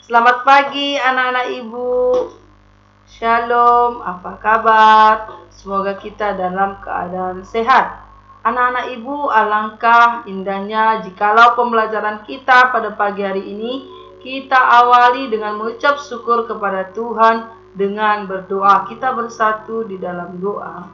Selamat pagi anak-anak ibu. Shalom, apa kabar? Semoga kita dalam keadaan sehat. Anak-anak ibu, alangkah indahnya jikalau pembelajaran kita pada pagi hari ini kita awali dengan mengucap syukur kepada Tuhan dengan berdoa. Kita bersatu di dalam doa.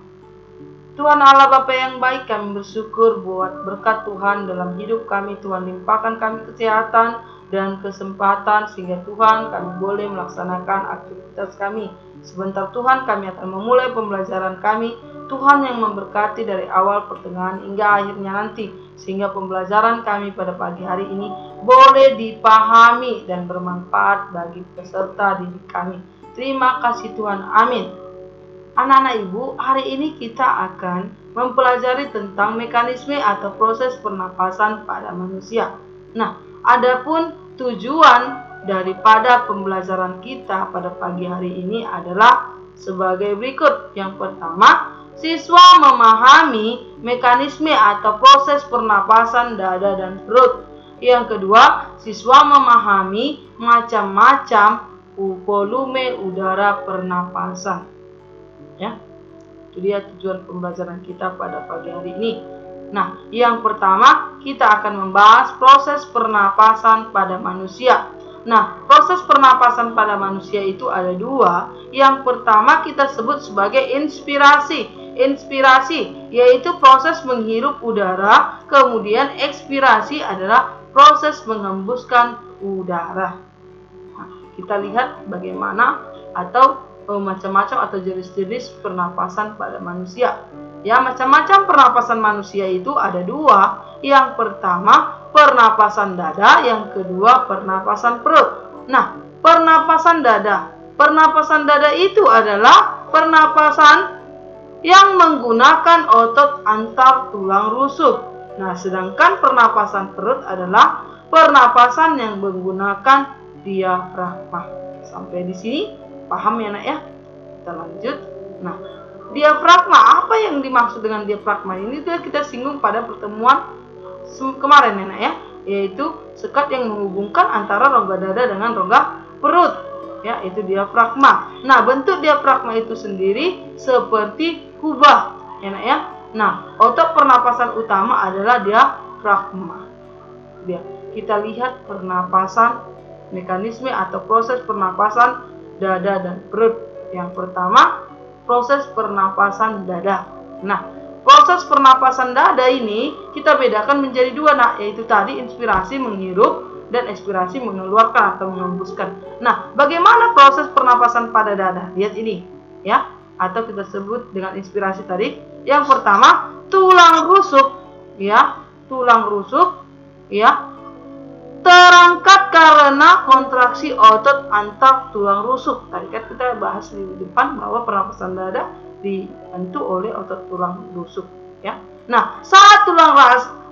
Tuhan Allah Bapa yang baik, kami bersyukur buat berkat Tuhan dalam hidup kami. Tuhan limpahkan kami kesehatan dan kesempatan sehingga Tuhan kami boleh melaksanakan aktivitas kami. Sebentar Tuhan kami akan memulai pembelajaran kami. Tuhan yang memberkati dari awal, pertengahan hingga akhirnya nanti, sehingga pembelajaran kami pada pagi hari ini boleh dipahami dan bermanfaat bagi peserta didik kami. Terima kasih Tuhan, amin. Anak-anak ibu, hari ini kita akan mempelajari tentang mekanisme atau proses pernapasan pada manusia. Nah, adapun tujuan daripada pembelajaran kita pada pagi hari ini adalah sebagai berikut. Yang pertama, siswa memahami mekanisme atau proses pernapasan dada dan perut. Yang kedua, siswa memahami macam-macam volume udara pernapasan. Ya, itu dia tujuan pembelajaran kita pada pagi hari ini. Nah, yang pertama kita akan membahas proses pernapasan pada manusia. Nah, proses pernapasan pada manusia itu ada dua. Yang pertama kita sebut sebagai inspirasi. Inspirasi yaitu proses menghirup udara, kemudian ekspirasi adalah proses menghembuskan udara. Nah, kita lihat bagaimana atau macam-macam atau jenis-jenis pernapasan pada manusia. Ya, macam-macam pernapasan manusia itu ada dua. Yang pertama pernapasan dada, yang kedua pernapasan perut. Nah, pernapasan dada. Pernapasan dada itu adalah pernapasan yang menggunakan otot antar tulang rusuk. Nah, sedangkan pernapasan perut adalah pernapasan yang menggunakan diafragma. Sampai di sini paham ya nak ya? Kita lanjut. Nah, diafragma, apa yang dimaksud dengan diafragma? Ini sudah kita singgung pada pertemuan kemarin ya nak ya, yaitu sekat yang menghubungkan antara rongga dada dengan rongga perut. Ya, itu diafragma. Nah, bentuk diafragma itu sendiri seperti kubah ya nak ya. Nah, otot pernapasan utama adalah diafragma. Kita lihat pernapasan, mekanisme atau proses pernapasan dada dan perut. Yang pertama, proses pernapasan dada. Nah, proses pernapasan dada ini kita bedakan menjadi dua, nak, yaitu tadi inspirasi menghirup dan ekspirasi mengeluarkan atau menghembuskan. Nah, bagaimana proses pernapasan pada dada? Lihat ini, ya, atau kita sebut dengan inspirasi tadi. Yang pertama, tulang rusuk, ya, terangkat karena kontraksi otot antar tulang rusuk. Tadi kan kita bahas di depan bahwa pernapasan dada dibantu oleh otot tulang rusuk, ya. Nah, saat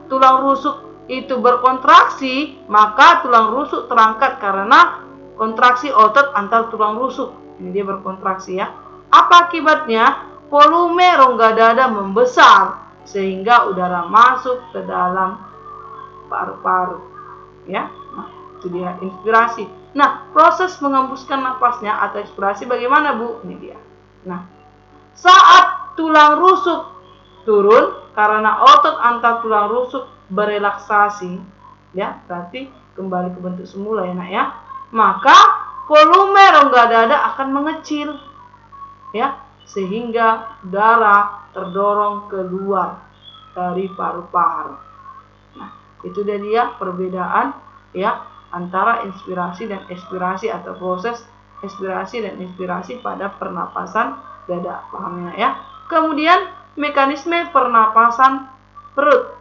tulang rusuk itu berkontraksi, maka tulang rusuk terangkat karena kontraksi otot antar tulang rusuk. Ini dia berkontraksi ya. Apa akibatnya? Volume rongga dada membesar sehingga udara masuk ke dalam paru-paru. Ya, nah, itu dia inspirasi. Nah, proses menghembuskan napasnya atau ekspirasi bagaimana, Bu? Ini dia. Nah, saat tulang rusuk turun karena otot antar tulang rusuk berelaksasi, ya, berarti kembali ke bentuk semula ya, nak ya. Maka volume rongga dada akan mengecil, ya, sehingga udara terdorong keluar dari paru-paru. Itu dia perbedaan ya antara inspirasi dan ekspirasi atau proses ekspirasi dan inspirasi pada pernapasan dada. Paham ya? Kemudian mekanisme pernapasan perut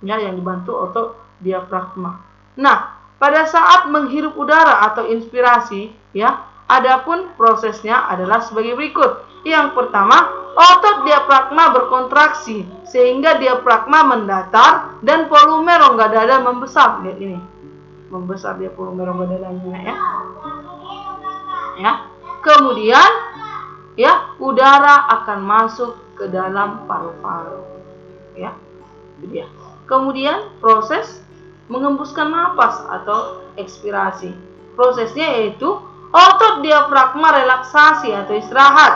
ya yang dibantu otot diafragma. Nah, pada saat menghirup udara atau inspirasi ya, adapun prosesnya adalah sebagai berikut. Yang pertama, otot diafragma berkontraksi sehingga diafragma mendatar dan volume rongga dada membesar. Lihat ini, membesar dia volume rongga dadanya ya. Ya, kemudian ya udara akan masuk ke dalam paru-paru. Ya, itu dia. Kemudian proses menghembuskan napas atau ekspirasi. prosesnya yaitu otot diafragma relaksasi atau istirahat.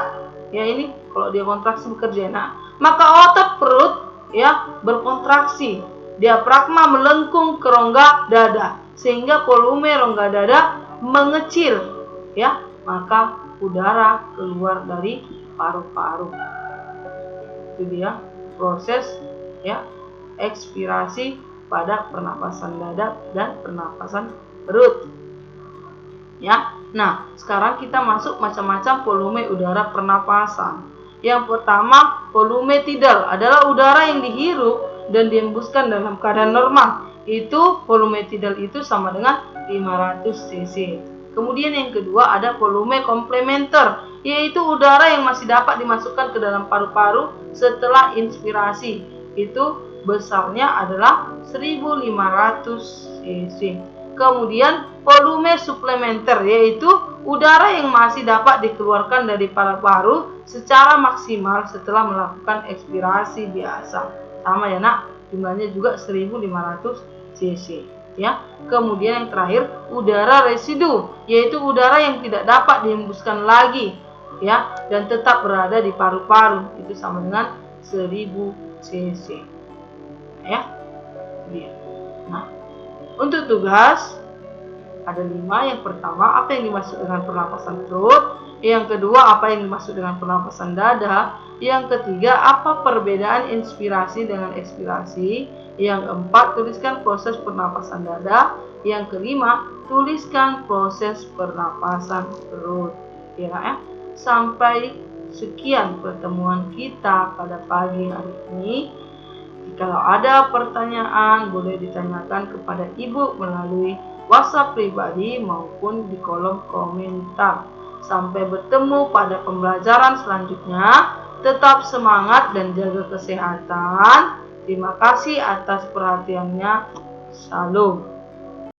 Ya, ini kalau dia kontraksi bekerja. Nah, maka otot perut ya berkontraksi. Diafragma melengkung ke rongga dada sehingga volume rongga dada mengecil. Ya, maka udara keluar dari paru-paru. Itu dia proses ya ekspirasi pada pernapasan dada dan pernapasan perut. Ya. Nah, sekarang kita masuk macam-macam volume udara pernapasan. Yang pertama, volume tidal adalah udara yang dihirup dan dihembuskan dalam keadaan normal. Itu volume tidal itu sama dengan 500 cc. Kemudian yang kedua ada volume komplementer, yaitu udara yang masih dapat dimasukkan ke dalam paru-paru setelah inspirasi. Itu besarnya adalah 1500 cc. Kemudian volume suplementer, yaitu udara yang masih dapat dikeluarkan dari paru-paru secara maksimal setelah melakukan ekspirasi biasa. Sama ya nak, jumlahnya juga 1500 cc. Ya. Kemudian yang terakhir udara residu, yaitu udara yang tidak dapat dihembuskan lagi ya dan tetap berada di paru-paru. Itu sama dengan 1000 cc. Ya. Nah, untuk tugas ada 5. Yang pertama, apa yang dimaksud dengan pernapasan perut? Yang kedua, apa yang dimaksud dengan pernapasan dada? Yang ketiga, apa perbedaan inspirasi dengan ekspirasi? Yang keempat, tuliskan proses pernapasan dada. Yang kelima, tuliskan proses pernapasan perut. Ya. Sampai sekian pertemuan kita pada pagi hari ini. Kalau ada pertanyaan, boleh ditanyakan kepada Ibu melalui WhatsApp pribadi maupun di kolom komentar. Sampai bertemu pada pembelajaran selanjutnya. Tetap semangat dan jaga kesehatan. Terima kasih atas perhatiannya. Salam.